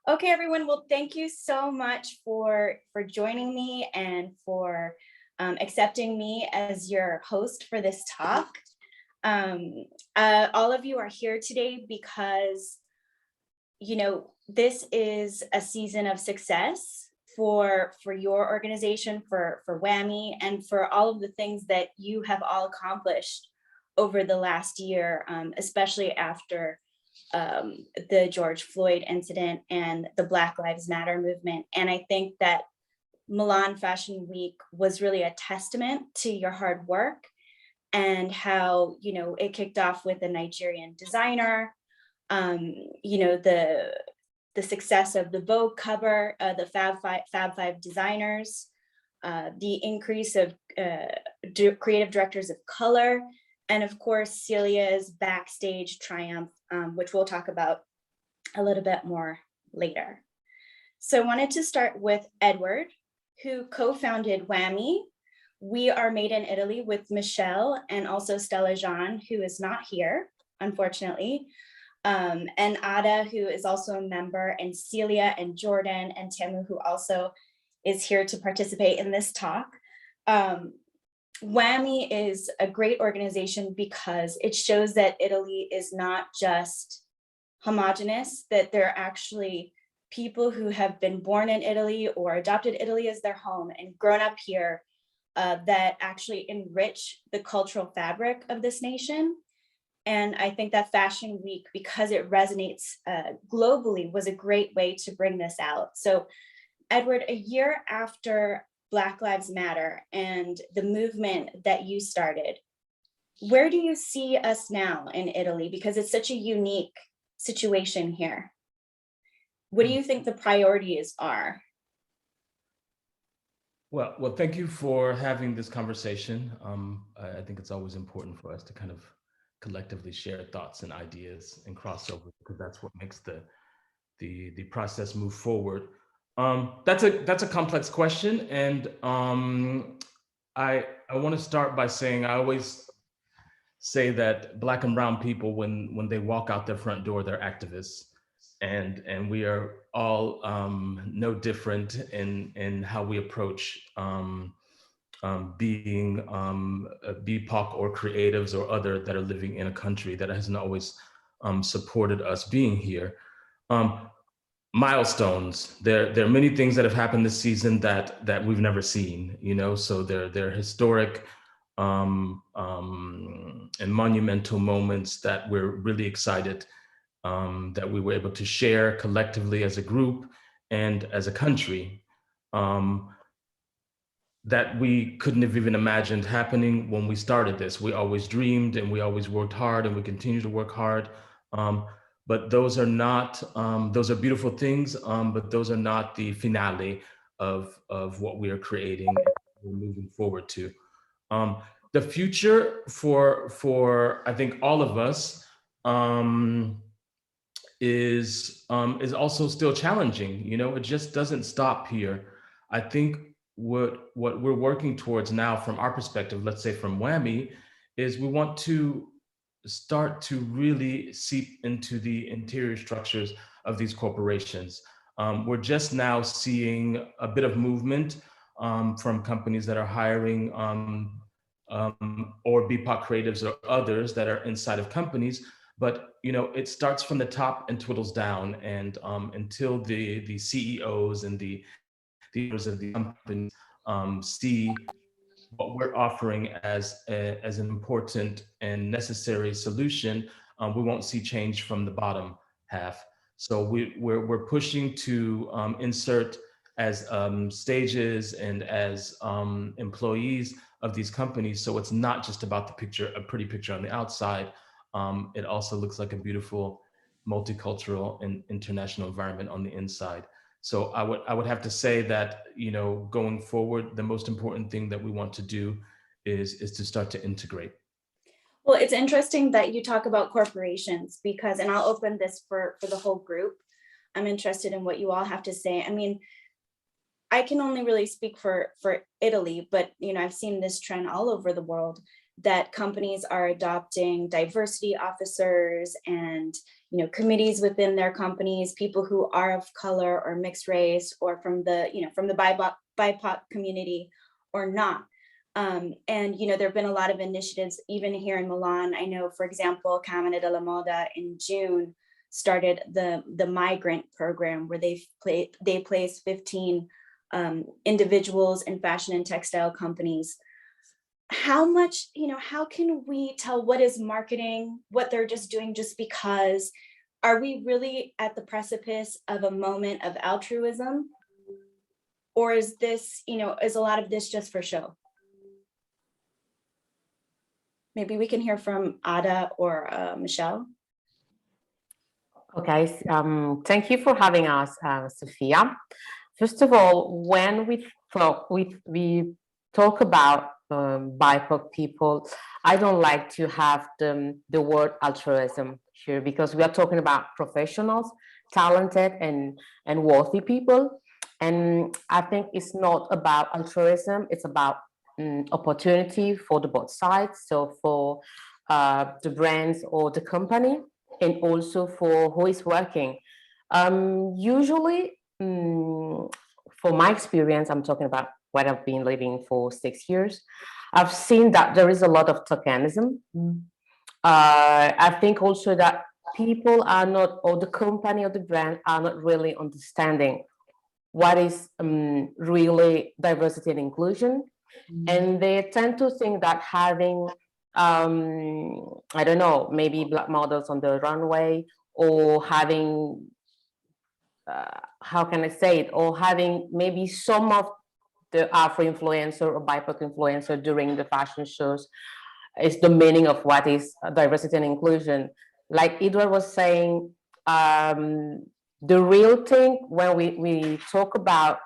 Okay, everyone. Well, thank you so much for joining me and for accepting me as your host for this talk. Um, all of you are here today because this is a season of success for your organization, for WAMI, and for all of the things that you have all accomplished over the last year, especially after the George Floyd incident and the Black Lives Matter movement. And I think that Milan Fashion Week was really a testament to your hard work and how, it kicked off with a Nigerian designer, um, you know, the the success of the Vogue cover, the Fab Five designers, the increase of creative directors of color, and of course Celia's backstage triumph, which we'll talk about a little bit more later. So I wanted to start with Edward, who co-founded WAMI. We are made in Italy with Michelle and also Stella Jean, who is not here, unfortunately, and Ada, who is also a member, and Celia and Jordan and Temu, who also is here to participate in this talk. WAMI is a great organization because it shows that Italy is not just homogenous, that there are actually people who have been born in Italy or adopted Italy as their home and grown up here, that actually enrich the cultural fabric of this nation. And I think that Fashion Week, because it resonates globally, was a great way to bring this out. So, Edward, a year after Black Lives Matter and the movement that you started, where do you see us now in Italy? Because it's such a unique situation here. What do you think the priorities are? Well, thank you for having this conversation. I think it's always important for us to kind of collectively share thoughts and ideas and crossover because that's what makes the process move forward. That's a complex question, and I want to start by saying I always say that Black and Brown people, when they walk out their front door, they're activists, and we are all no different in how we approach being BIPOC or creatives or other that are living in a country that hasn't always supported us being here. Um, Milestones. There are many things that have happened this season that we've never seen. So they're historic and monumental moments that we're really excited that we were able to share collectively as a group and as a country, that we couldn't have even imagined happening when we started this. We always dreamed and we always worked hard and we continue to work hard. But those are not, those are beautiful things, but those are not the finale of what we are creating and we're moving forward to. The future for I think all of us is also still challenging. It just doesn't stop here. I think what we're working towards now, from our perspective, let's say from WAMI, is we want to start to really seep into the interior structures of these corporations. We're just now seeing a bit of movement from companies that are hiring or BIPOC creatives or others that are inside of companies. But it starts from the top and twiddles down, and until the CEOs and the owners of the companies see what we're offering as an important and necessary solution, we won't see change from the bottom half. So we're pushing to insert as stages and as employees of these companies. So it's not just about the picture, a pretty picture on the outside. It also looks like a beautiful multicultural and international environment on the inside. So I would have to say that, going forward, the most important thing that we want to do is to start to integrate. Well, it's interesting that you talk about corporations because, and I'll open this for the whole group. I'm interested in what you all have to say. I mean, I can only really speak for Italy, but I've seen this trend all over the world that companies are adopting diversity officers and, you know, committees within their companies, people who are of color or mixed race or from the, you know, from the BIPOC community or not. And, you know, there have been a lot of initiatives, even here in Milan. I know, for example, Camera della Moda in June started the migrant program where they placed 15 individuals in fashion and textile companies. How much, you know, how can we tell what is marketing, what they're just doing just because? Are we really at the precipice of a moment of altruism? Or is this, you know, is a lot of this just for show? Maybe we can hear from Ada or Michelle. Okay, thank you for having us, Sophia. First of all, when we talk about BIPOC people, I don't like to have the word altruism here because we are talking about professionals, talented and worthy people. And I think it's not about altruism, it's about opportunity for the both sides. So for the brands or the company, and also for who is working. Usually, for my experience, I'm talking about what I've been living for 6 years, I've seen that there is a lot of tokenism. I think also that people are not, or the company or the brand are not really understanding what is really diversity and inclusion. And they tend to think that having I don't know, maybe Black models on the runway, or having, how can I say it, or having maybe some of the Afro influencer or BIPOC influencer during the fashion shows is the meaning of what is diversity and inclusion. Like Edward was saying, the real thing when we talk about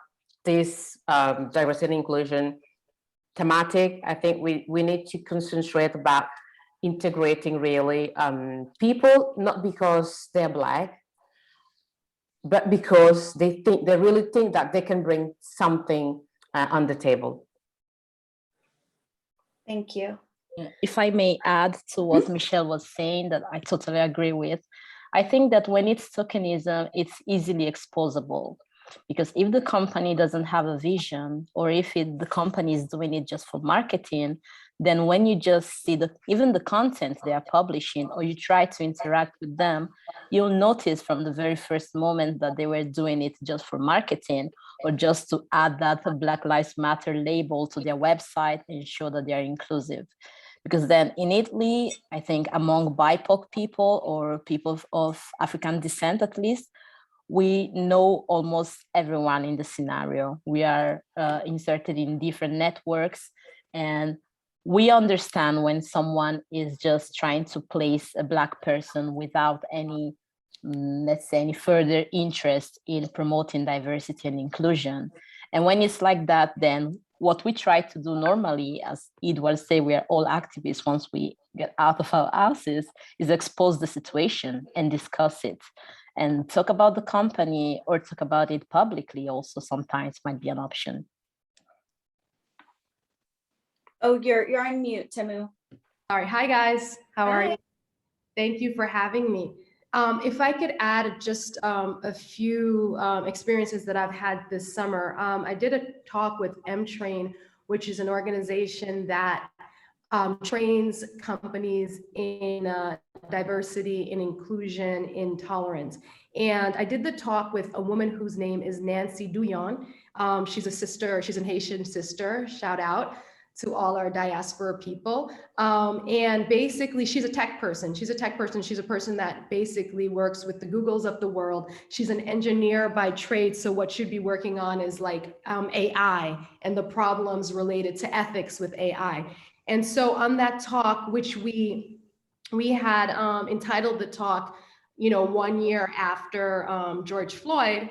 this diversity and inclusion thematic, I think we need to concentrate about integrating really people, not because they're Black, but because they really think that they can bring something on the table. Thank you. If I may add to what Michelle was saying, that I totally agree with, I think that when it's tokenism, it's easily exposable. Because if the company doesn't have a vision, or if the company is doing it just for marketing, then when you just see even the content they are publishing, or you try to interact with them, you'll notice from the very first moment that they were doing it just for marketing, or just to add that Black Lives Matter label to their website and show that they are inclusive. Because then innately, I think among BIPOC people or people of African descent, at least, we know almost everyone in the scenario. We are inserted in different networks, and we understand when someone is just trying to place a Black person without any, let's say, any further interest in promoting diversity and inclusion. And when it's like that, then what we try to do normally, as Edward said, we are all activists once we get out of our houses, is expose the situation and discuss it. And talk about the company or talk about it publicly also sometimes might be an option. Oh, you're on mute, Temu. Sorry. Hi, guys. How are you? Thank you for having me. If I could add just a few experiences that I've had this summer. I did a talk with M-Train, which is an organization that trains companies in diversity, in inclusion, in tolerance. And I did the talk with a woman whose name is Nancy Douillon. She's a sister, she's an Haitian sister, shout out to all our diaspora people. And basically she's a tech person. She's a person that basically works with the Googles of the world. She's an engineer by trade. So what she'd be working on is like AI and the problems related to ethics with AI. And so on that talk, which we had entitled the talk, 1 year after George Floyd,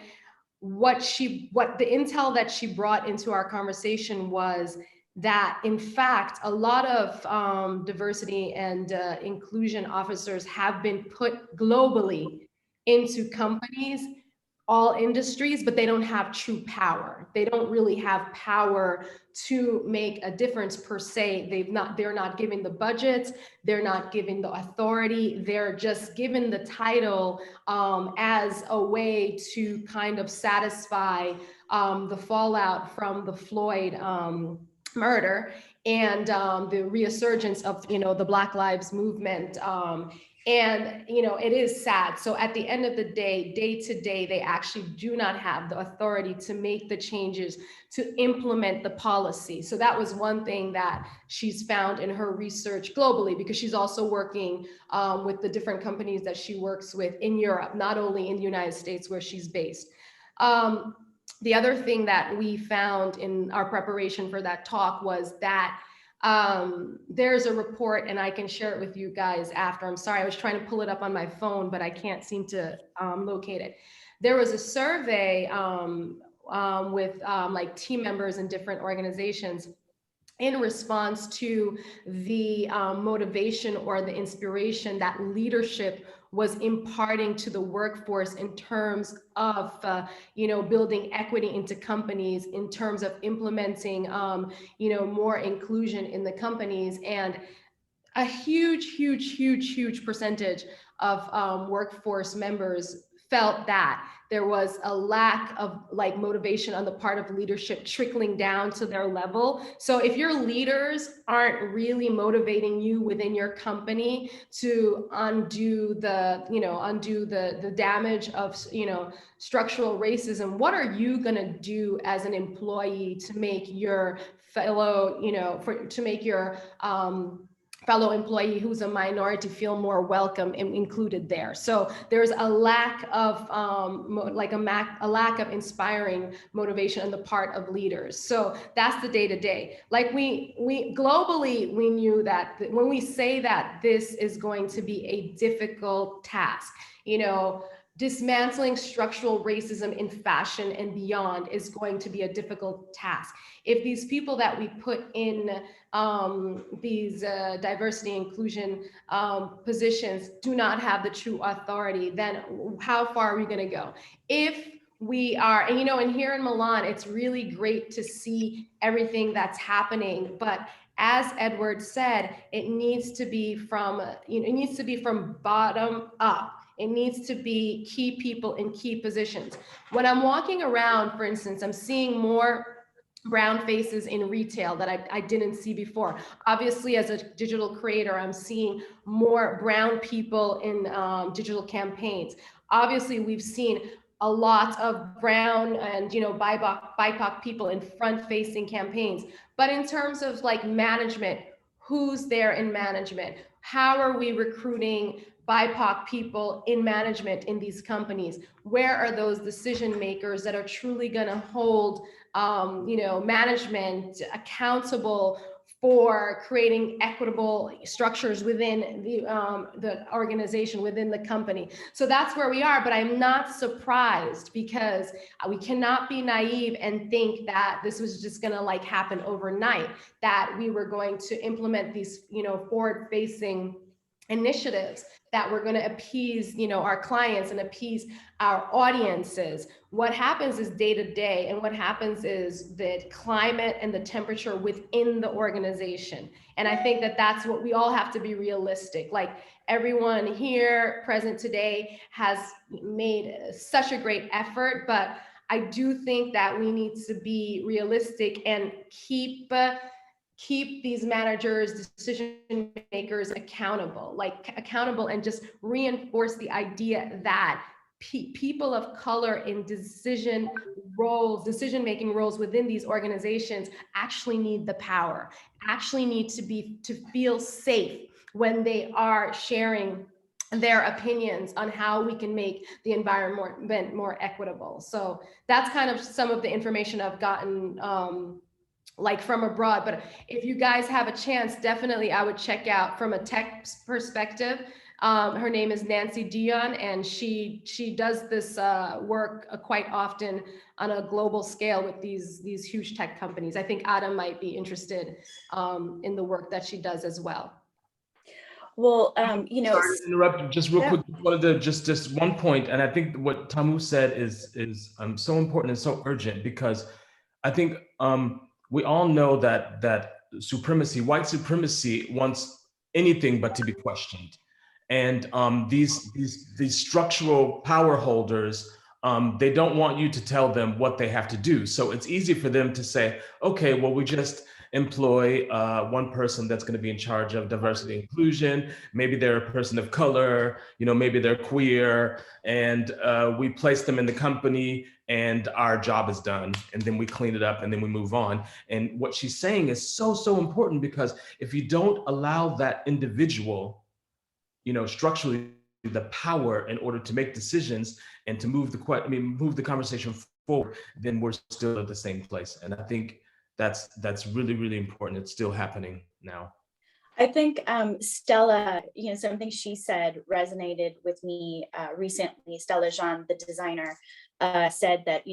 what the intel that she brought into our conversation was that in fact, a lot of diversity and inclusion officers have been put globally into companies all industries, but they don't have true power. They don't really have power to make a difference per se. They're not given the budgets, they're not given the authority, they're just given the title as a way to kind of satisfy the fallout from the Floyd murder and the resurgence of, the Black Lives Movement. And, it is sad. So at the end of the day to day, they actually do not have the authority to make the changes, to implement the policy. So that was one thing that she's found in her research globally, because she's also working with the different companies that she works with in Europe, not only in the United States where she's based. The other thing that we found in our preparation for that talk was that there's a report, and I can share it with you guys after. I'm sorry, I was trying to pull it up on my phone, but I can't seem to locate it. There was a survey with like team members in different organizations in response to the motivation or the inspiration that leadership was imparting to the workforce in terms of, building equity into companies, in terms of implementing, more inclusion in the companies. And a huge percentage of workforce members felt that there was a lack of like motivation on the part of leadership trickling down to their level. So if your leaders aren't really motivating you within your company to undo the damage of, structural racism, what are you gonna do as an employee to make your fellow, to make your fellow employee who's a minority feel more welcome and included there? So there's a lack of a lack of inspiring motivation on the part of leaders. So that's the day-to-day. Like we globally, we knew that when we say that this is going to be a difficult task, dismantling structural racism in fashion and beyond is going to be a difficult task. If these people that we put in these diversity inclusion positions do not have the true authority, then how far are we going to go? If we are, and here in Milan, it's really great to see everything that's happening, but as Edward said, it needs to be from, bottom up. It needs to be key people in key positions. When I'm walking around, for instance, I'm seeing more brown faces in retail that I didn't see before. Obviously, as a digital creator, I'm seeing more brown people in digital campaigns. Obviously, we've seen a lot of brown and BIPOC people in front-facing campaigns. But in terms of like management, who's there in management? How are we recruiting BIPOC people in management in these companies? Where are those decision makers that are truly going to hold management accountable for creating equitable structures within the organization, within the company? So that's where we are, but I'm not surprised, because we cannot be naive and think that this was just gonna like happen overnight, that we were going to implement these, forward-facing initiatives that we're going to appease, our clients and appease our audiences. What happens is day to day, and what happens is the climate and the temperature within the organization. And I think that that's what we all have to be realistic. Like everyone here present today has made such a great effort, but I do think that we need to be realistic and keep these managers, decision makers accountable, and just reinforce the idea that people of color in decision-making roles within these organizations actually need the power, actually need to feel safe when they are sharing their opinions on how we can make the environment more equitable. So that's kind of some of the information I've gotten from abroad. But if you guys have a chance, definitely I would check out from a tech perspective. Her name is Nancy Dion, and she does this work quite often on a global scale with these huge tech companies. I think Adam might be interested in the work that she does as well. Well, you know, Sorry to interrupt. Just real quick, wanted to just one point, and I think what Tamu said is so important and so urgent, because I think we all know that supremacy, white supremacy, wants anything but to be questioned, and these structural power holders. They don't want you to tell them what they have to do. So it's easy for them to say, okay, well, we just employ one person that's going to be in charge of diversity and inclusion. Maybe they're a person of color, maybe they're queer, and we place them in the company and our job is done. And then we clean it up and then we move on. And what she's saying is so important, because if you don't allow that individual, structurally, the power in order to make decisions and to move the conversation forward, then we're still at the same place. And I think that's really, really important. It's still happening now. I think Stella, something she said resonated with me recently. Stella Jean, the designer, said that,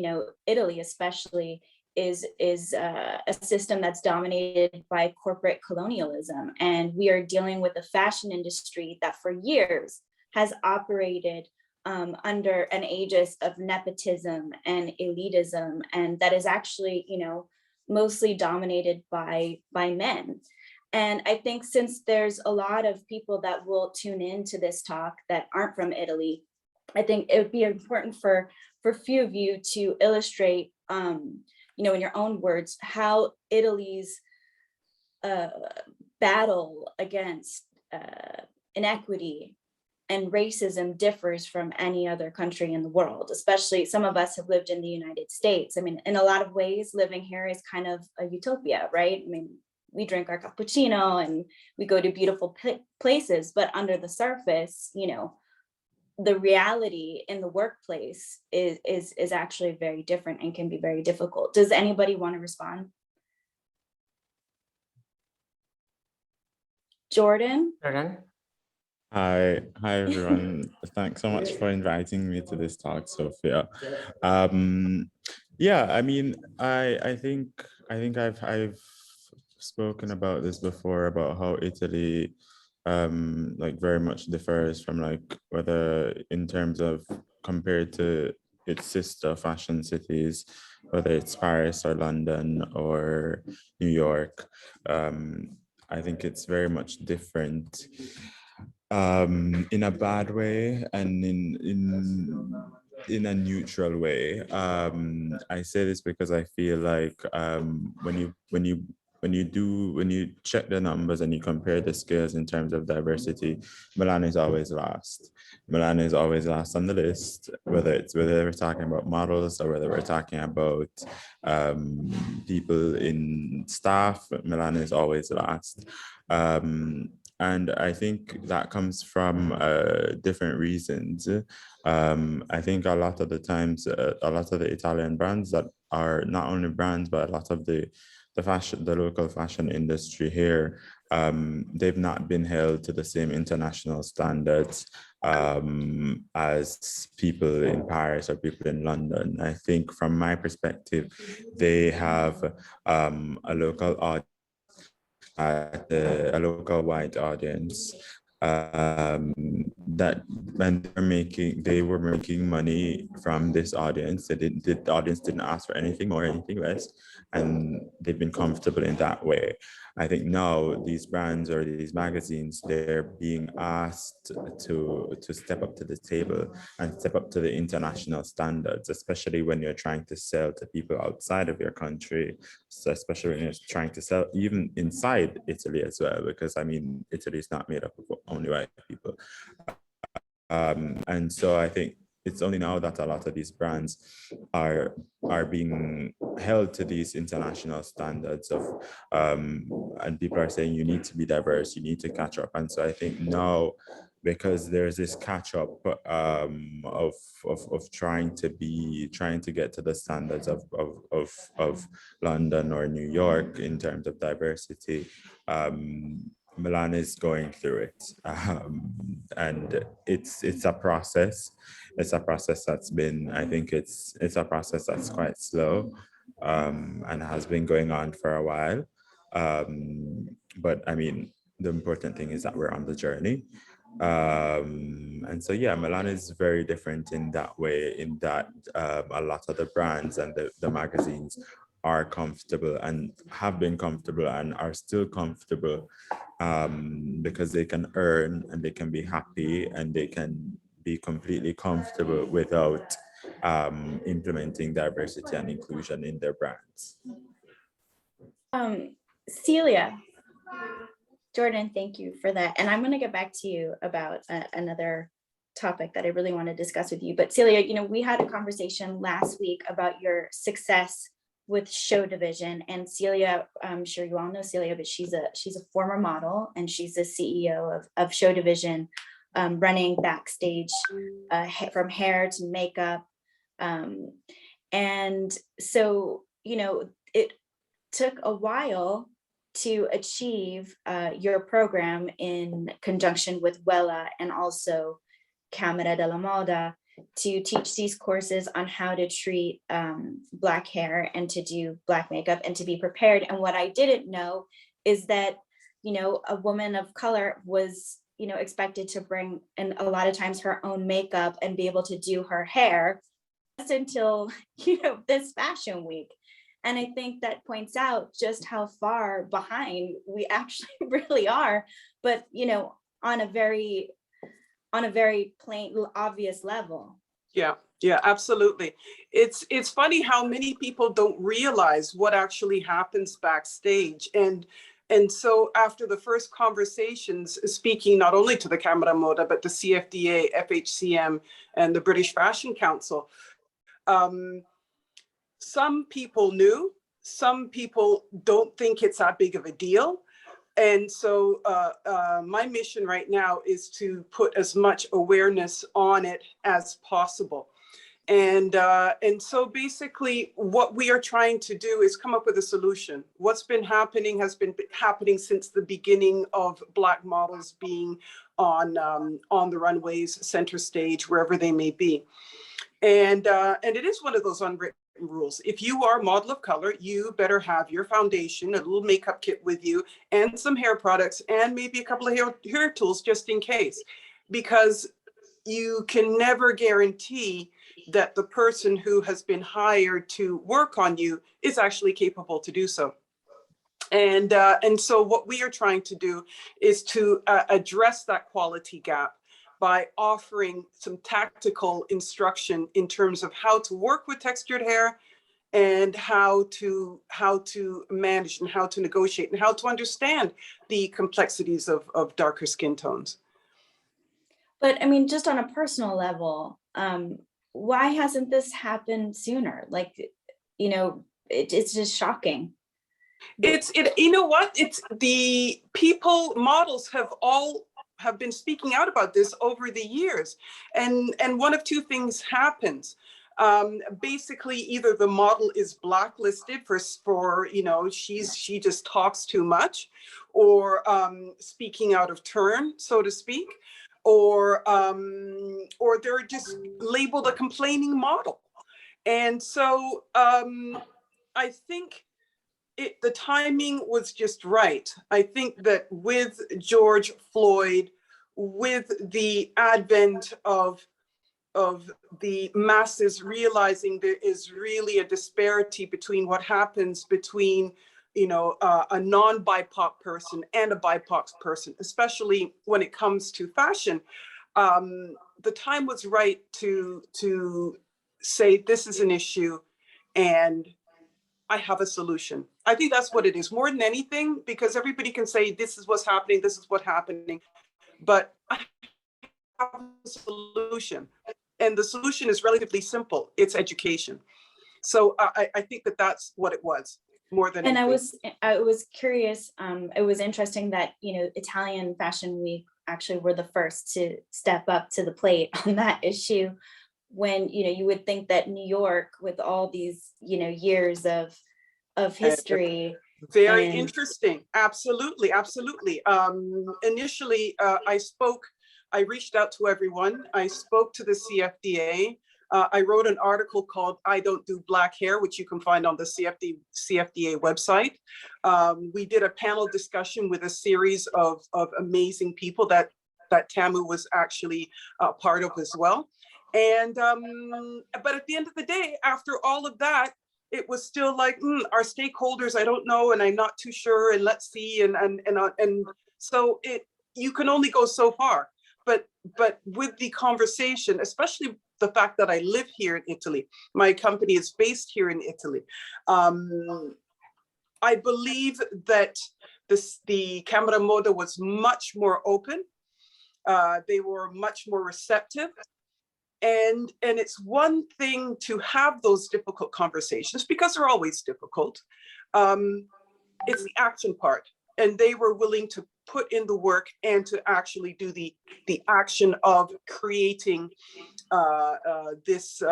Italy especially is a system that's dominated by corporate colonialism. And we are dealing with a fashion industry that for years has operated under an aegis of nepotism and elitism, and that is actually, mostly dominated by men. And I think since there's a lot of people that will tune into this talk that aren't from Italy, I think it would be important for few of you to illustrate, in your own words, how Italy's battle against inequity and racism differs from any other country in the world. Especially some of us have lived in the United States. I mean, in a lot of ways, living here is kind of a utopia, right? I mean, we drink our cappuccino and we go to beautiful places, but under the surface, the reality in the workplace is actually very different and can be very difficult. Does anybody want to respond? Jordan? Hi everyone. Thanks so much for inviting me to this talk, Sophia. Yeah, I mean, I think I've spoken about this before, about how Italy like very much differs from, like, whether in terms of compared to its sister fashion cities, whether it's Paris or London or New York. I think it's very much different in a bad way and in a neutral way. I say this because I feel like when you check the numbers and you compare the scales in terms of diversity, Milan is always last. Milan is always last on the list, whether we're talking about models or whether we're talking about people in staff. Milan is always last. And I think that comes from different reasons. I think a lot of the times, a lot of the Italian brands that are not only brands, but a lot of the local fashion industry here, they've not been held to the same international standards as people in Paris or people in London. I think from my perspective, they have a local audience, a local white audience, that and they were making money from this audience. The audience didn't ask for anything more, anything less, and they've been comfortable in that way. I think now these brands or these magazines, they're being asked to step up to the table and step up to the international standards, especially when you're trying to sell to people outside of your country. So especially when you're trying to sell even inside Italy as well, because I mean, Italy is not made up of only white people. And so I think it's only now that a lot of these brands are being held to these international standards of, and people are saying you need to be diverse, you need to catch up. And so I think now, because there's this catch up of trying to get to the standards of London or New York in terms of diversity, Milan is going through it, and it's a process. It's a process that's been, I think it's a process that's quite slow, and has been going on for a while. But I mean, the important thing is that we're on the journey. And so, yeah, Milan is very different in that way, in that a lot of the brands and the magazines are comfortable and have been comfortable and are still comfortable because they can earn and they can be happy and they can be completely comfortable without implementing diversity and inclusion in their brands. Celia, Jordan, thank you for that. And I'm going to get back to you about another topic that I really want to discuss with you. But Celia, you know, we had a conversation last week about your success with Show Division, and Celia, I'm sure you all know Celia, but she's a former model and she's the CEO of Show Division, running backstage from hair to makeup. And so, you know, it took a while to achieve your program in conjunction with Wella and also Camera della Moda to teach these courses on how to treat Black hair and to do Black makeup and to be prepared. And what I didn't know is that, you know, a woman of color was, you know, expected to bring, and a lot of times, her own makeup and be able to do her hair just until, you know, this fashion week. And I think that points out just how far behind we actually really are, but, you know, on a very plain, obvious level. Yeah, absolutely. It's funny how many people don't realize what actually happens backstage. And so after the first conversations, speaking not only to the Camera Moda, but the CFDA, FHCM, and the British Fashion Council, some people knew, some people don't think it's that big of a deal. And so my mission right now is to put as much awareness on it as possible. And so basically what we are trying to do is come up with a solution. What's been happening has been happening since the beginning of Black models being on the runways, center stage, wherever they may be. And it is one of those unwritten rules. If you are a model of color, you better have your foundation, a little makeup kit with you, and some hair products, and maybe a couple of hair tools just in case, because you can never guarantee that the person who has been hired to work on you is actually capable to do so. And so what we are trying to do is to address that quality gap by offering some tactical instruction in terms of how to work with textured hair and how to manage and how to negotiate and how to understand the complexities of darker skin tones. But I mean, just on a personal level, why hasn't this happened sooner? Like, you know, it's just shocking. You know what? It's the models have been speaking out about this over the years, and one of two things happens. Basically, either the model is blacklisted for you know, she just talks too much, or speaking out of turn, so to speak, or they're just labeled a complaining model. And so I think the timing was just right. I think that with George Floyd, with the advent of the masses realizing there is really a disparity between what happens between, you know, a non-BIPOC person and a BIPOC person, especially when it comes to fashion, the time was right to say this is an issue and I have a solution. I think that's what it is more than anything, because everybody can say this is what's happening, this is what's happening, but I have a solution. And the solution is relatively simple. It's education. So I think that that's what it was more than anything. And I was curious. It was interesting that, you know, Italian Fashion Week actually were the first to step up to the plate on that issue, when, you know, you would think that New York, with all these, you know, years of history. Very interesting. Absolutely. Initially, I reached out to everyone. I spoke to the CFDA. I wrote an article called "I Don't Do Black Hair," which you can find on the CFDA website. We did a panel discussion with a series of amazing people that Tamu was actually part of as well. And but at the end of the day, after all of that, it was still like our stakeholders, I don't know, and I'm not too sure, and let's see, and so you can only go so far. But with the conversation, especially the fact that I live here in Italy, my company is based here in Italy. I believe that the Camera Moda was much more open. They were much more receptive. And it's one thing to have those difficult conversations, because they're always difficult. It's the action part. And they were willing to put in the work and to actually do the action of creating this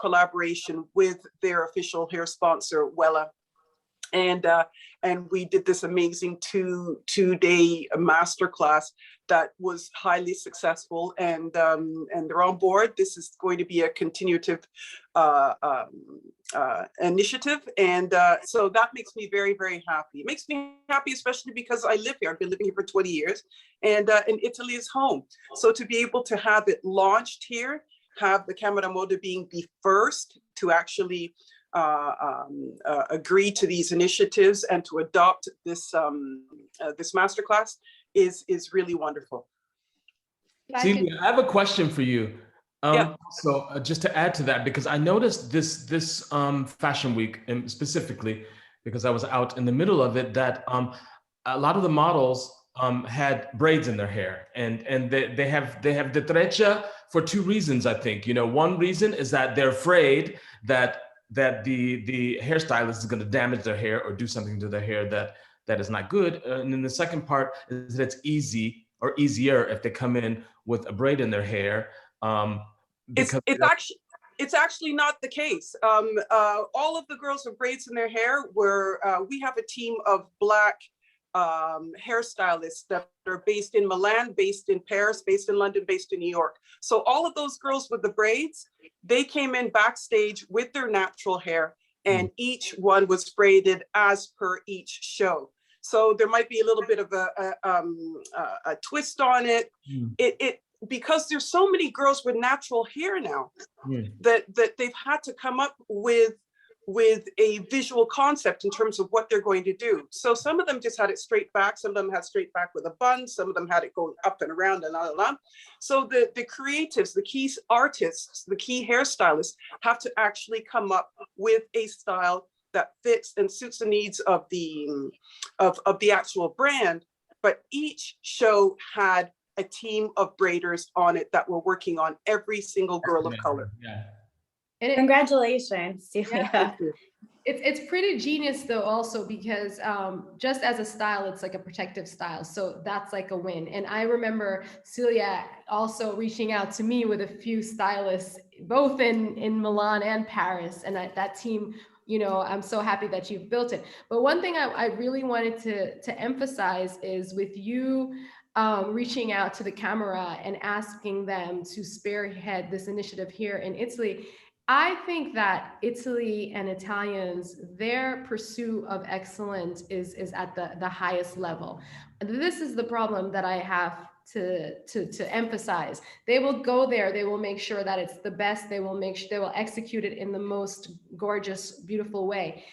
collaboration with their official hair sponsor, Wella. And we did this amazing two-day masterclass that was highly successful, and they're on board. This is going to be a continuative initiative, and so that makes me very, very happy. It makes me happy, especially because I live here. I've been living here for 20 years, and Italy is home. So to be able to have it launched here, have the Camera Moda being the first to actually agree to these initiatives and to adopt this this masterclass is really wonderful. Celia, I have a question for you. Yeah. So just to add to that, because I noticed this fashion week, and specifically because I was out in the middle of it, that a lot of the models had braids in their hair, and they have the treccia for two reasons, I think. You know, one reason is that they're afraid that the hairstylist is going to damage their hair or do something to their hair that is not good. And then the second part is that it's easy or easier if they come in with a braid in their hair. It's actually not the case. All of the girls with braids in their hair we have a team of Black hairstylists that are based in Milan, based in Paris, based in London, based in New York. So all of those girls with the braids, they came in backstage with their natural hair, and each one was braided as per each show. So there might be a little bit of a twist on it. Because there's so many girls with natural hair now that they've had to come up with a visual concept in terms of what they're going to do. So some of them just had it straight back, some of them had straight back with a bun, some of them had it going up and around and on. So the creatives, the key artists, the key hairstylists have to actually come up with a style that fits and suits the needs of the actual brand. But each show had a team of braiders on it that were working on every single girl of color. Yeah. And Congratulations, Celia. Yeah, it's pretty genius though, also because just as a style, it's like a protective style. So that's like a win. And I remember Celia also reaching out to me with a few stylists, both in Milan and Paris. And that team, you know, I'm so happy that you've built it. But one thing I really wanted to emphasize is with you reaching out to the Camera and asking them to spearhead this initiative here in Italy. I think that Italy and Italians, their pursuit of excellence is at the highest level. This is the problem that I have to emphasize. They will go there, they will make sure that it's the best, they will execute it in the most gorgeous, beautiful way.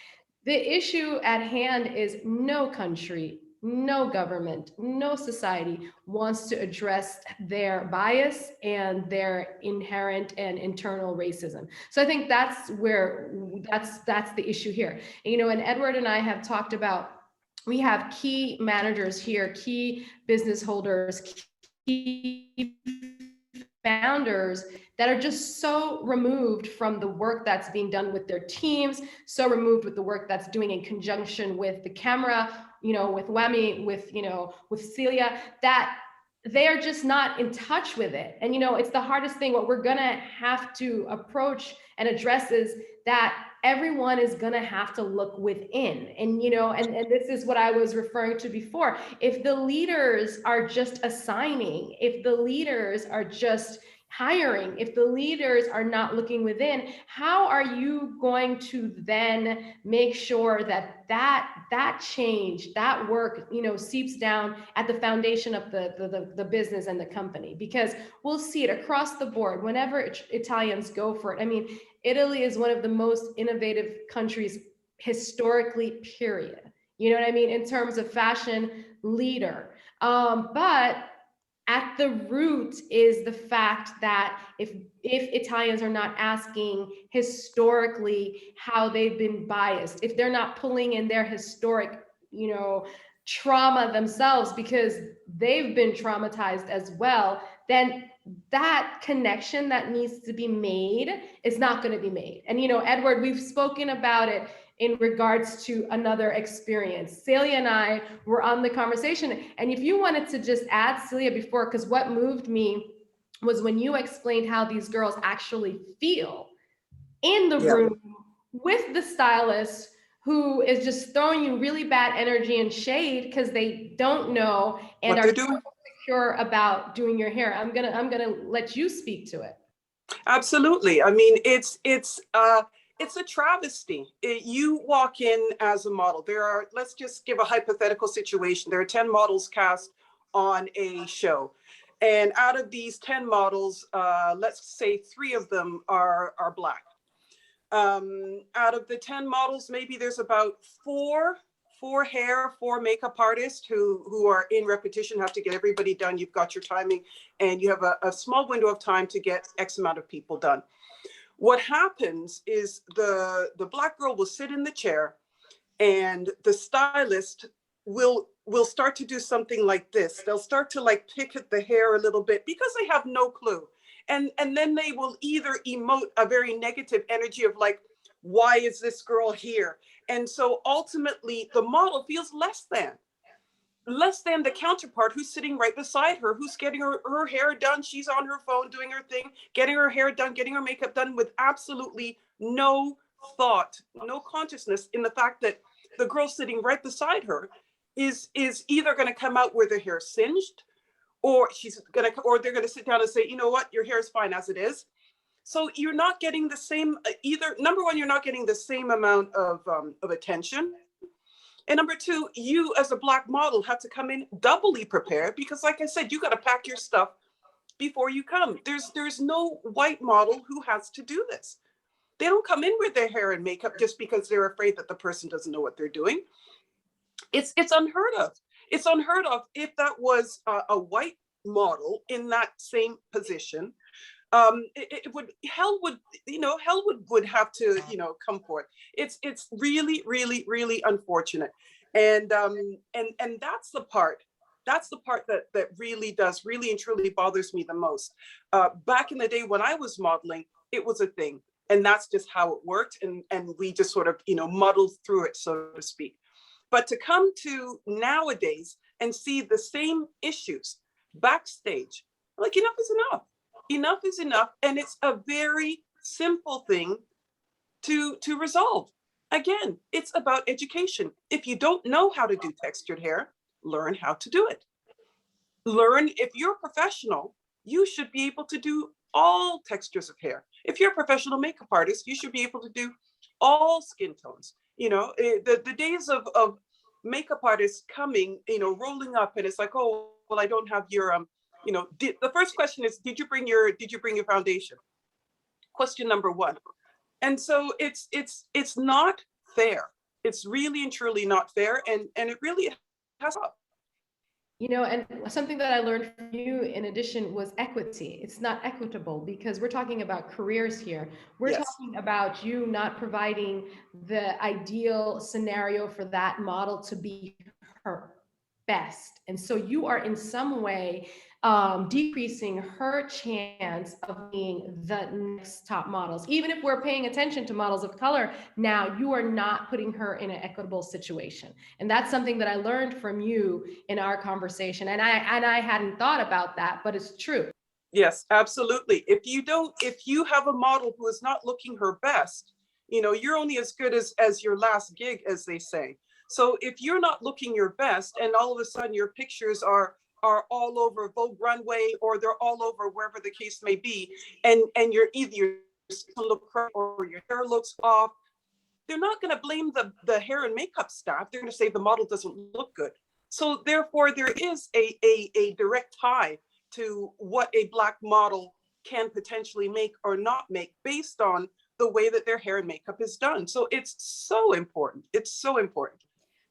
The issue at hand is no country, no government, no society wants to address their bias and their inherent and internal racism. So I think that's the issue here. You know, and Edward and I have talked about, we have key managers here, key business holders, key founders that are just so removed from the work that's being done with their teams, so removed with the work that's doing in conjunction with the Camera, you know, with Wemi, with Celia, that they are just not in touch with it. And, you know, it's the hardest thing. What we're gonna have to approach and address is that everyone is gonna have to look within. And, you know, and this is what I was referring to before. If the leaders are just assigning, if the leaders are just hiring, if the leaders are not looking within, how are you going to then make sure that that change, that work, seeps down at the foundation of the business and the company? Because we'll see it across the board whenever Italians go for it. I mean, Italy is one of the most innovative countries historically, period. You know what I mean? In terms of fashion leader. But at the root is the fact that if Italians are not asking historically how they've been biased, if they're not pulling in their historic, trauma themselves because they've been traumatized as well, then that connection that needs to be made is not going to be made. And, Edward, we've spoken about it in regards to another experience. Celia and I were on the conversation. And if you wanted to just add, Celia, before, because what moved me was when you explained how these girls actually feel in the room with the stylist who is just throwing you really bad energy and shade because they don't know and are so insecure about doing your hair. I'm gonna let you speak to it. Absolutely. I mean, it's a travesty. You walk in as a model. Let's just give a hypothetical situation. There are 10 models cast on a show. And out of these 10 models, let's say 3 of them are Black. Out of the 10 models, maybe there's about four makeup artists who are in repetition, have to get everybody done. You've got your timing and you have a small window of time to get X amount of people done. What happens is the Black girl will sit in the chair and the stylist will start to do something like this. They'll start to like pick at the hair a little bit because they have no clue. And then they will either emote a very negative energy of like, why is this girl here? And so ultimately the model feels less than the counterpart who's sitting right beside her, who's getting her hair done. She's on her phone doing her thing, getting her hair done, getting her makeup done with absolutely no thought, no consciousness in the fact that the girl sitting right beside her is either going to come out with her hair singed, or they're going to sit down and say, you know what, your hair is fine as it is. So you're not getting the same, either, number one, you're not getting the same amount of attention. And number two, you as a Black model have to come in doubly prepared because like I said, you got to pack your stuff before you come. There's no white model who has to do this. They don't come in with their hair and makeup just because they're afraid that the person doesn't know what they're doing. It's unheard of. It's unheard of if that was a white model in that same position. Hell would have to, come forth. It's really, really, really unfortunate. And that's the part that really and truly bothers me the most. Back in the day when I was modeling, it was a thing. And that's just how it worked. And we just sort of, muddled through it, so to speak. But to come to nowadays and see the same issues backstage, like enough is enough. Enough is enough. And it's a very simple thing to resolve. Again, it's about education. If you don't know how to do textured hair, learn how to do it. Learn, if you're a professional, you should be able to do all textures of hair. If you're a professional makeup artist, you should be able to do all skin tones. The days of makeup artists coming, rolling up and it's like, oh, well, I don't have your, the first question is, did you bring your foundation? Question number one. And so it's not fair. It's really and truly not fair. And it really has up. And something that I learned from you in addition was equity. It's not equitable because we're talking about careers here. We're talking about you not providing the ideal scenario for that model to be her best. And so you are in some way decreasing her chance of being the next top models. Even if we're paying attention to models of color, now you are not putting her in an equitable situation. And that's something that I learned from you in our conversation. And I hadn't thought about that, but it's true. Yes, absolutely. If you have a model who is not looking her best, you're only as good as your last gig, as they say. So if you're not looking your best and all of a sudden your pictures are are all over Vogue Runway, or they're all over wherever the case may be, and you're either your skin look crooked or your hair looks off, they're not going to blame the hair and makeup staff. They're going to say the model doesn't look good. So therefore, there is a direct tie to what a Black model can potentially make or not make based on the way that their hair and makeup is done. So it's so important. It's so important.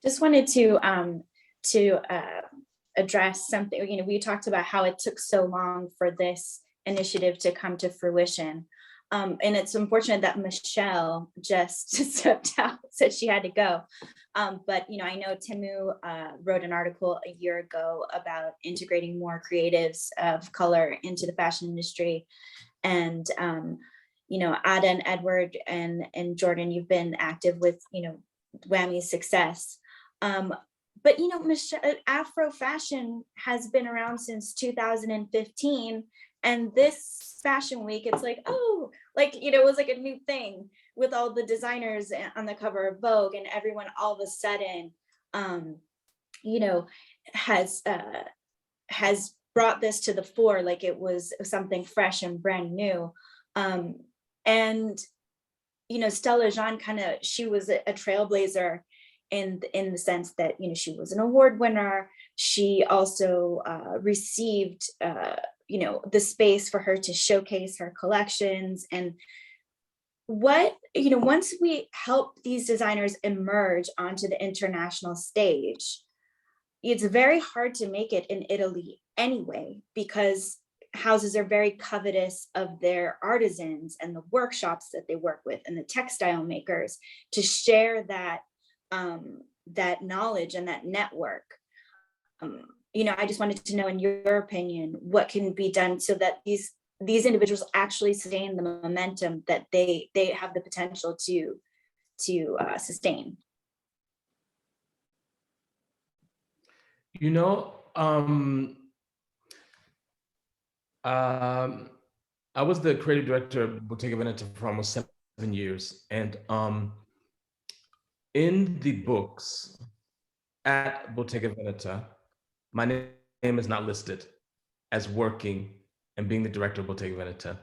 Just wanted to address something. You know, we talked about how it took so long for this initiative to come to fruition. And it's unfortunate that Michelle just stepped out, said she had to go. But, you know, I know Temu wrote an article a year ago about integrating more creatives of color into the fashion industry. And, you know, Ada and Edward and Jordan, you've been active with, you know, Whammy's success. But, you know, Michelle, Afro fashion has been around since 2015. And this fashion week, it's like, oh, like, you know, it was like a new thing with all the designers on the cover of Vogue, and everyone all of a sudden, you know, has brought this to the fore like it was something fresh and brand new. And, you know, Stella Jean she was a trailblazer in the sense that, you know, she was an award winner. She also received, you know, the space for her to showcase her collections. And what, you know, once we help these designers emerge onto the international stage, it's very hard to make it in Italy anyway, because houses are very covetous of their artisans and the workshops that they work with and the textile makers to share that that knowledge and that network. You know, I just wanted to know, in your opinion, what can be done so that these individuals actually sustain the momentum that they have the potential to sustain. You know, I was the creative director of Bottega Veneta for almost 7 years, and in the books at Bottega Veneta, my name is not listed as working and being the director of Bottega Veneta.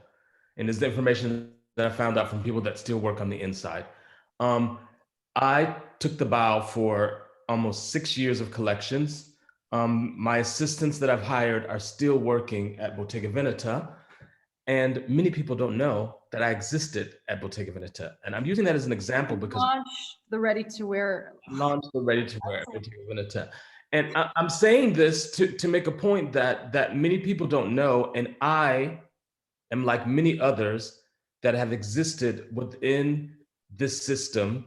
And it's the information that I found out from people that still work on the inside. I took the bow for almost 6 years of collections. My assistants that I've hired are still working at Bottega Veneta. And many people don't know that I existed at Bottega Veneta. And I'm using that as an example because Launch the ready-to-wear. Launch the ready-to-wear Bottega Veneta. And I'm saying this to make a point that many people don't know, and I am like many others that have existed within this system,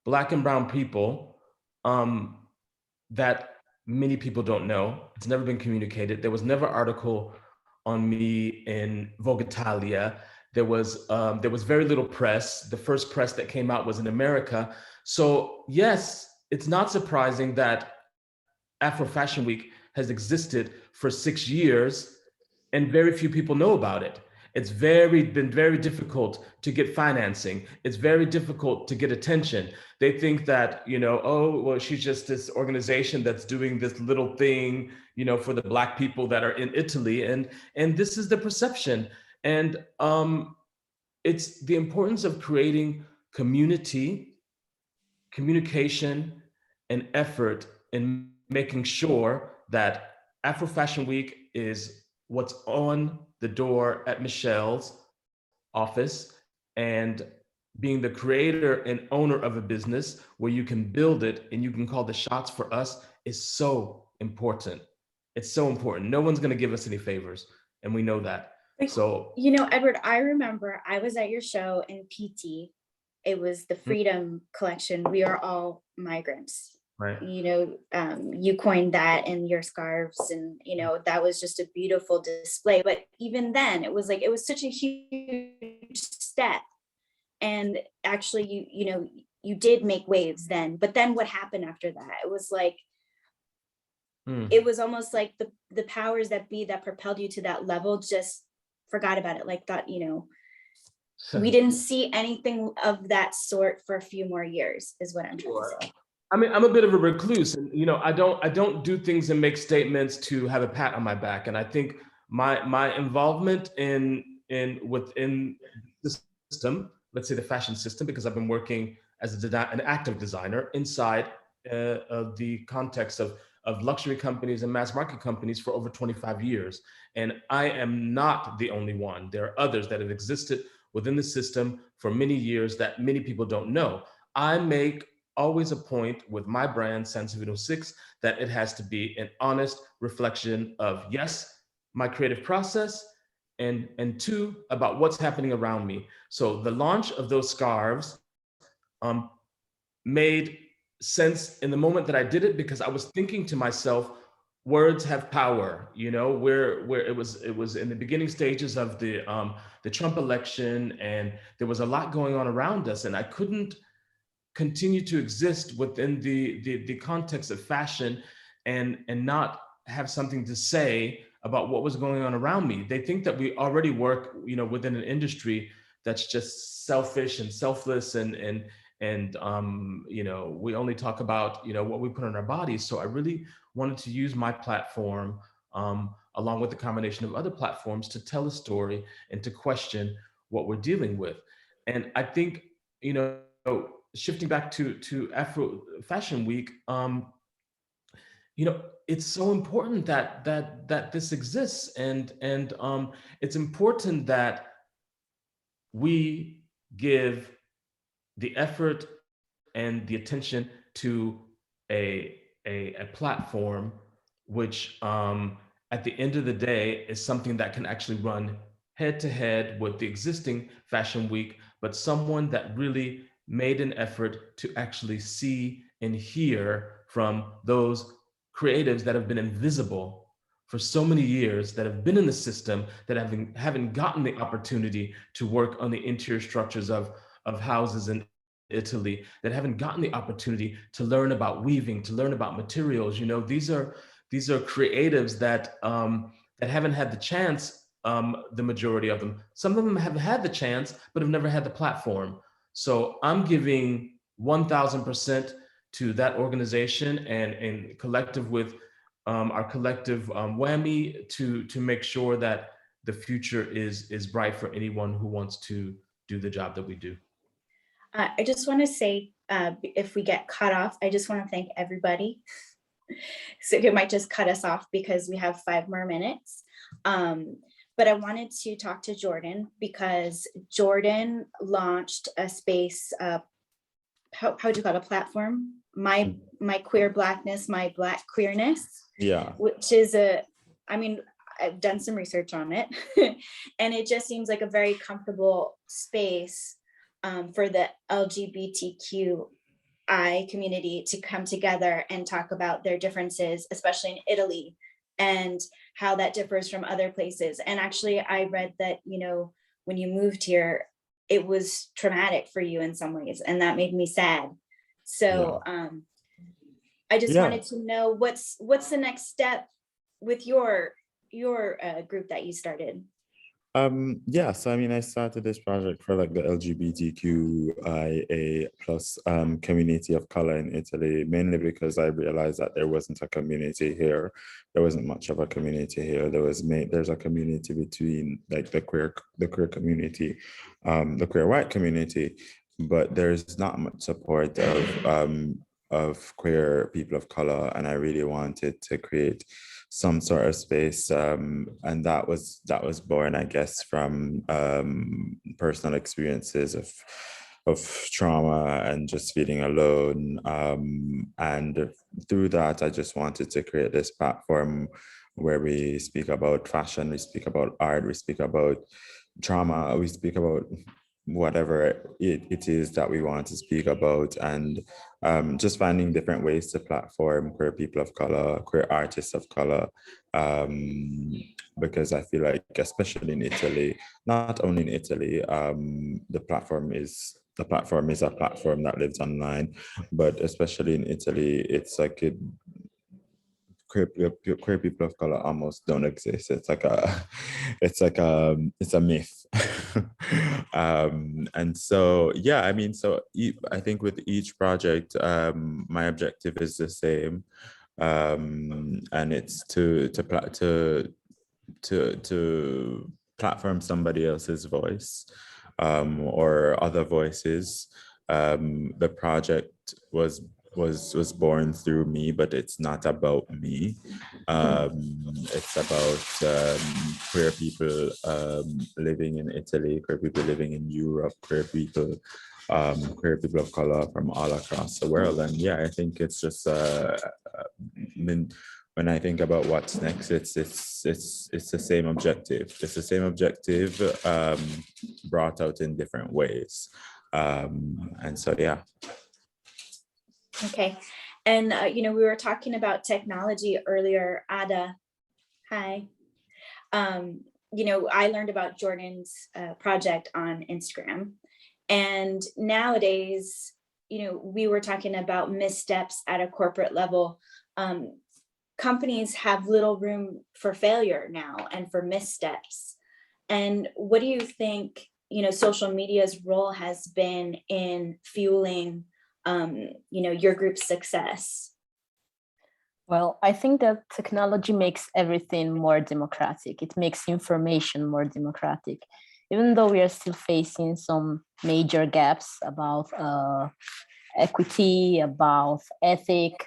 Black and brown people, that many people don't know. It's never been communicated. There was never an article on me in Vogue Italia. There was very little press. The first press that came out was in America. So yes, it's not surprising that Afro Fashion Week has existed for 6 years and very few people know about it. It's been very difficult to get financing. It's very difficult to get attention. They think that, you know, oh, well, she's just this organization that's doing this little thing, you know, for the Black people that are in Italy. And this is the perception. And it's the importance of creating community, communication, and effort in making sure that Afro Fashion Week is what's on the door at Michelle's office, and being the creator and owner of a business where you can build it and you can call the shots for us is so important. It's so important. No one's going to give us any favors, and we know that. So, you know, Edward, I remember I was at your show in PT. It was the Freedom Collection. We are all migrants. Right. You know, you coined that in your scarves, and, you know, that was just a beautiful display. But even then, it was such a huge step. And actually, you know, you did make waves then. But then what happened after that? It was like, it was almost like the powers that be that propelled you to that level just forgot about it. Like, thought, you know, we didn't see anything of that sort for a few more years, is what I'm trying to say. I mean, I'm a bit of a recluse, and I don't do things and make statements to have a pat on my back. And I think my involvement within the system, let's say the fashion system, because I've been working as an active designer inside of the context of luxury companies and mass market companies for over 25 years. And I am not the only one. There are others that have existed within the system for many years that many people don't know. I make always a point with my brand, Sansevino 6, that it has to be an honest reflection of, yes, my creative process, and two, about what's happening around me. So the launch of those scarves made sense in the moment that I did it, because I was thinking to myself, words have power, where it was in the beginning stages of the Trump election, and there was a lot going on around us, and I couldn't continue to exist within the context of fashion and not have something to say about what was going on around me. They think that we already work, within an industry that's just selfish and selfless, and we only talk about, what we put on our bodies. So I really wanted to use my platform, along with the combination of other platforms, to tell a story and to question what we're dealing with. And I think, shifting back to Afro Fashion Week, it's so important that this exists, and it's important that we give the effort and the attention to a platform which, at the end of the day, is something that can actually run head to head with the existing Fashion Week, but someone that really made an effort to actually see and hear from those creatives that have been invisible for so many years, that have been in the system, that haven't gotten the opportunity to work on the interior structures of houses in Italy, that haven't gotten the opportunity to learn about weaving, to learn about materials. These are creatives that haven't had the chance, the majority of them. Some of them have had the chance, but have never had the platform. So I'm giving 1000% to that organization and collective with our collective WAMI to make sure that the future is bright for anyone who wants to do the job that we do. I just want to say, if we get cut off, I just want to thank everybody. So it might just cut us off because we have 5 more minutes. But I wanted to talk to Jordan, because Jordan launched a space, how do you call it, a platform? My Queer Blackness, My Black Queerness. Yeah. Which is I've done some research on it, and it just seems like a very comfortable space for the LGBTQI community to come together and talk about their differences, especially in Italy, and how that differs from other places. And actually, I read that, when you moved here, it was traumatic for you in some ways, and that made me sad. So I just wanted to know what's the next step with your group that you started. So I started this project for like the LGBTQIA plus community of color in Italy, mainly because I realized that there wasn't a community here. There wasn't much of a community here. There's a community between like the queer community, the queer white community, but there's not much support of queer people of color, and I really wanted to create some sort of space, and that was born, I guess, from personal experiences of trauma and just feeling alone, and through that I just wanted to create this platform where we speak about fashion, we speak about art, we speak about trauma, we speak about whatever it is that we want to speak about, and just finding different ways to platform queer people of color, queer artists of color, because I feel like, especially in Italy, not only in Italy, the platform is a platform that lives online, but especially in Italy, it's like queer people of color almost don't exist. It's like a, it's a myth. And so, yeah, I mean, so I think with each project, my objective is the same, and it's to platform somebody else's voice, or other voices. The project was born through me, but it's not about me. It's about queer people living in Italy, queer people living in Europe, queer people of color from all across the world. And yeah, I think it's just when I think about what's next, it's the same objective. It's the same objective, brought out in different ways. And so, yeah. Okay. And, we were talking about technology earlier, Ada. Hi. I learned about Jordan's project on Instagram. And nowadays, we were talking about missteps at a corporate level. Companies have little room for failure now and for missteps. And what do you think, social media's role has been in fueling, your group's success? Well, I think that technology makes everything more democratic. It makes information more democratic. Even though we are still facing some major gaps about equity, about ethic,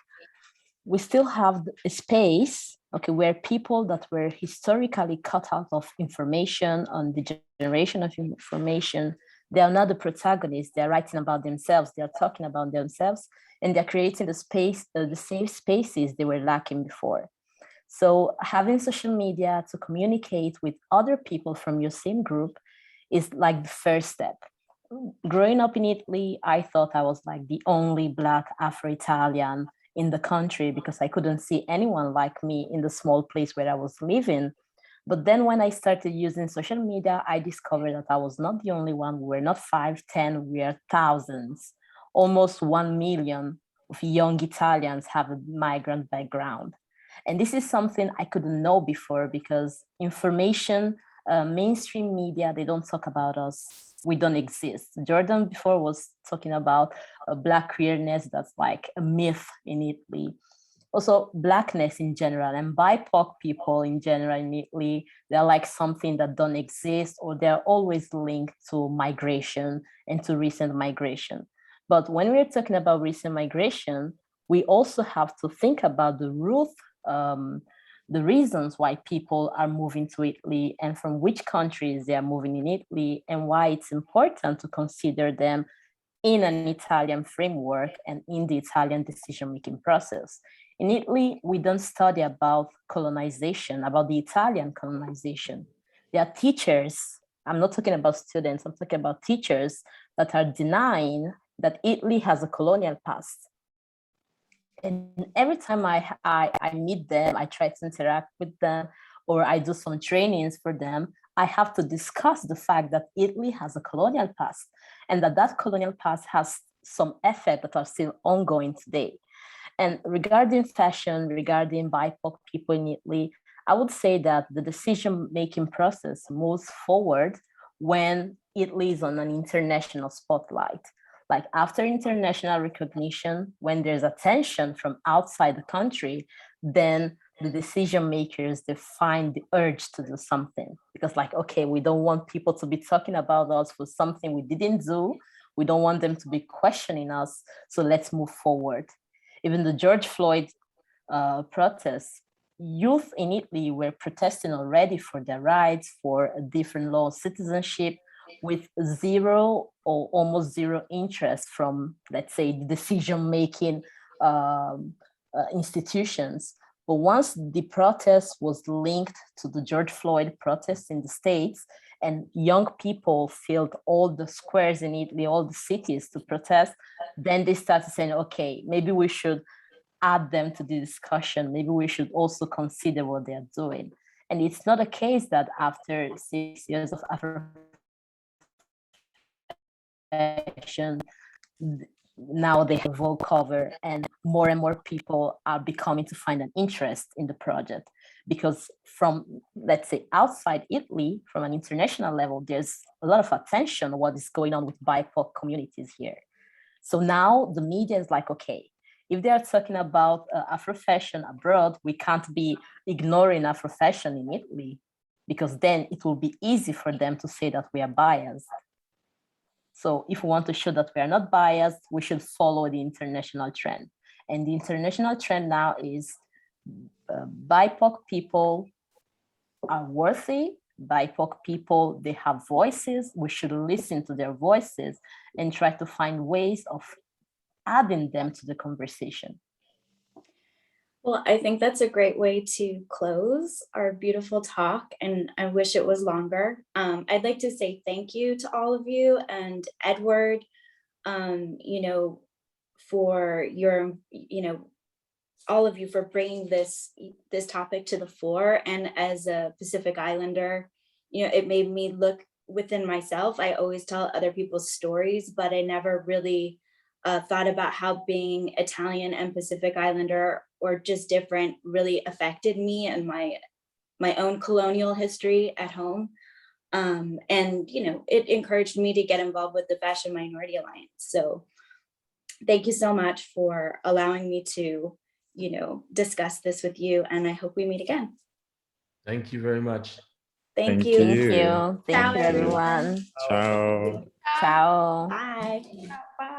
we still have a space, where people that were historically cut out of information, on the generation of information, they are not the protagonists. They're writing about themselves. They're talking about themselves, and they're creating the safe spaces they were lacking before. So having social media to communicate with other people from your same group is like the first step. Growing up in Italy, I thought I was like the only Black Afro-Italian in the country because I couldn't see anyone like me in the small place where I was living. But then when I started using social media, I discovered that I was not the only one. We were not 5, 10, we are thousands. Almost 1 million of young Italians have a migrant background. And this is something I couldn't know before because information, mainstream media, they don't talk about us. We don't exist. Jordan before was talking about Black queerness, that's like a myth in Italy. Also, Blackness in general and BIPOC people in general in Italy, they're like something that don't exist, or they're always linked to migration and to recent migration. But when we're talking about recent migration, we also have to think about the root, the reasons why people are moving to Italy and from which countries they are moving in Italy, and why it's important to consider them in an Italian framework and in the Italian decision-making process. In Italy, we don't study about colonization, about the Italian colonization. There are teachers, I'm not talking about students, I'm talking about teachers that are denying that Italy has a colonial past. And every time I meet them, I try to interact with them, or I do some trainings for them, I have to discuss the fact that Italy has a colonial past, and that colonial past has some effects that are still ongoing today. And regarding fashion, regarding BIPOC people in Italy, I would say that the decision-making process moves forward when Italy is on an international spotlight. Like after international recognition, when there's attention from outside the country, then the decision makers, they find the urge to do something. Because like, okay, we don't want people to be talking about us for something we didn't do. We don't want them to be questioning us. So let's move forward. Even the George Floyd protests, youth in Italy were protesting already for their rights, for a different law of citizenship, with zero or almost zero interest from, let's say, the decision-making institutions. But once the protest was linked to the George Floyd protests in the States, and young people filled all the squares in Italy, all the cities to protest, then they started saying, okay, maybe we should add them to the discussion. Maybe we should also consider what they are doing. And it's not a case that after 6 years of Afro now they have Vogue cover, and more people are becoming to find an interest in the project. Because from, let's say, outside Italy, from an international level, there's a lot of attention on what is going on with BIPOC communities here. So now the media is like, okay, if they are talking about Afrofashion abroad, we can't be ignoring Afrofashion in Italy, because then it will be easy for them to say that we are biased. So if we want to show that we are not biased, we should follow the international trend. And the international trend now is BIPOC people are worthy. BIPOC people, they have voices. We should listen to their voices and try to find ways of adding them to the conversation. Well, I think that's a great way to close our beautiful talk, and I wish it was longer. I'd like to say thank you to all of you, and Edward, you know, for your, you know, all of you for bringing this topic to the fore. And as a Pacific Islander, you know, it made me look within myself. I always tell other people's stories, but I never really thought about how being Italian and Pacific Islander, or just different, really affected me and my own colonial history at home. And, you know, it encouraged me to get involved with the Fashion Minority Alliance. So thank you so much for allowing me to, you know, discuss this with you, and I hope we meet again. Thank you very much. Thank Thank you. you. Thank you, Ciao, everyone. Ciao. Ciao. Bye. Bye.